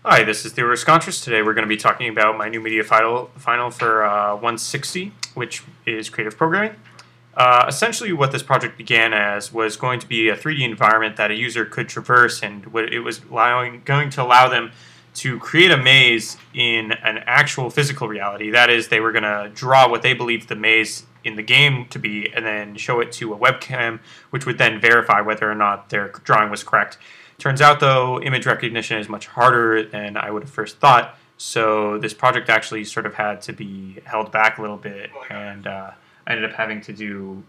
Hi, this is Theodore Scontris. Today we're going to be talking about my new media final for 160, which is creative programming. Essentially what this project began as was going to be a 3D environment that a user could traverse, and what it was going to allow them to create a maze in an actual physical reality. That is, they were going to draw what they believed the maze in the game to be and then show it to a webcam, which would then verify whether or not their drawing was correct. Turns out, though, image recognition is much harder than I would have first thought, so this project actually sort of had to be held back a little bit, and I ended up having to do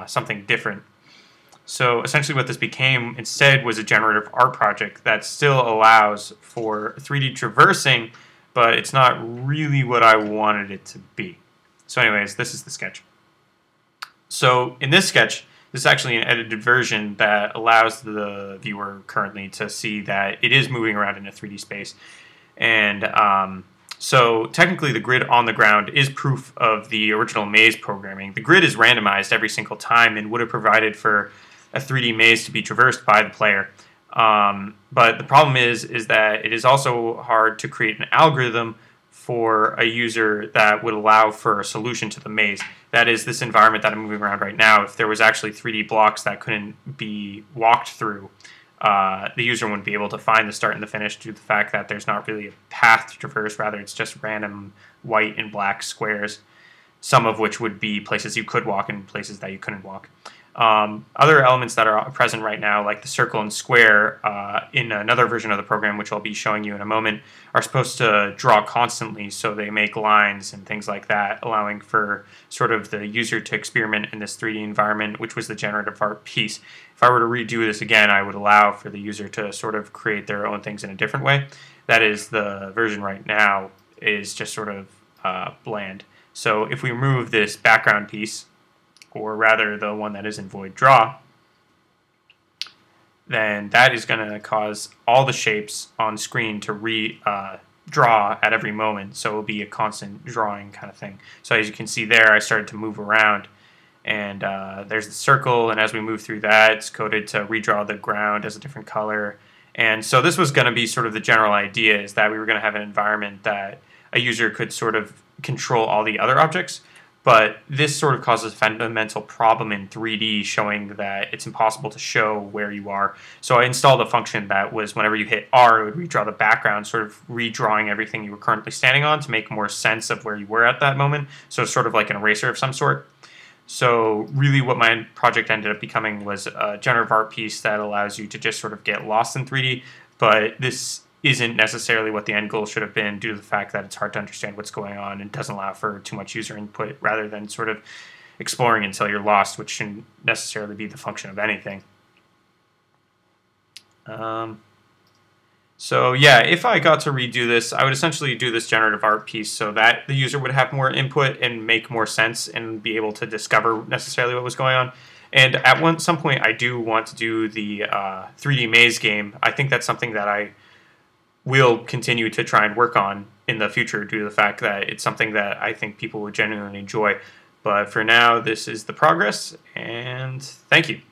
something different. So essentially what this became instead was a generative art project that still allows for 3D traversing, but it's not really what I wanted it to be. So anyways, this is the sketch. So in this sketch, this is actually an edited version that allows the viewer currently to see that it is moving around in a 3D space. And so technically the grid on the ground is proof of the original maze programming. The grid is randomized every single time and would have provided for a 3D maze to be traversed by the player. But the problem is that it is also hard to create an algorithm for a user that would allow for a solution to the maze. That is, this environment that I'm moving around right now, if there was actually 3D blocks that couldn't be walked through, the user wouldn't be able to find the start and the finish due to the fact that there's not really a path to traverse, rather it's just random white and black squares, some of which would be places you could walk and places that you couldn't walk. Other elements that are present right now, like the circle and square, in another version of the program, which I'll be showing you in a moment, are supposed to draw constantly, so they make lines and things like that, allowing for sort of the user to experiment in this 3D environment, which was the generative art piece. If I were to redo this again, I would allow for the user to sort of create their own things in a different way. That is, the version right now is just sort of bland. So if we remove this background piece, or rather the one that is in void draw, then that is going to cause all the shapes on screen to draw at every moment, so it will be a constant drawing kind of thing. So as you can see there, I started to move around, and there's the circle, and as we move through that, it's coded to redraw the ground as a different color. And so this was going to be sort of the general idea, is that we were going to have an environment that a user could sort of control all the other objects. But this sort of causes a fundamental problem in 3D, showing that it's impossible to show where you are. So I installed a function that was whenever you hit R, it would redraw the background, sort of redrawing everything you were currently standing on to make more sense of where you were at that moment. So it's sort of like an eraser of some sort. So really what my project ended up becoming was a generative art piece that allows you to just sort of get lost in 3D. But this isn't necessarily what the end goal should have been, due to the fact that it's hard to understand what's going on and doesn't allow for too much user input, rather than sort of exploring until you're lost, which shouldn't necessarily be the function of anything. So yeah, if I got to redo this, I would essentially do this generative art piece so that the user would have more input and make more sense and be able to discover necessarily what was going on. And at some point, I do want to do the 3D maze game. I think that's something that I will continue to try and work on in the future, due to the fact that it's something that I think people would genuinely enjoy. But for now, this is the progress, and thank you.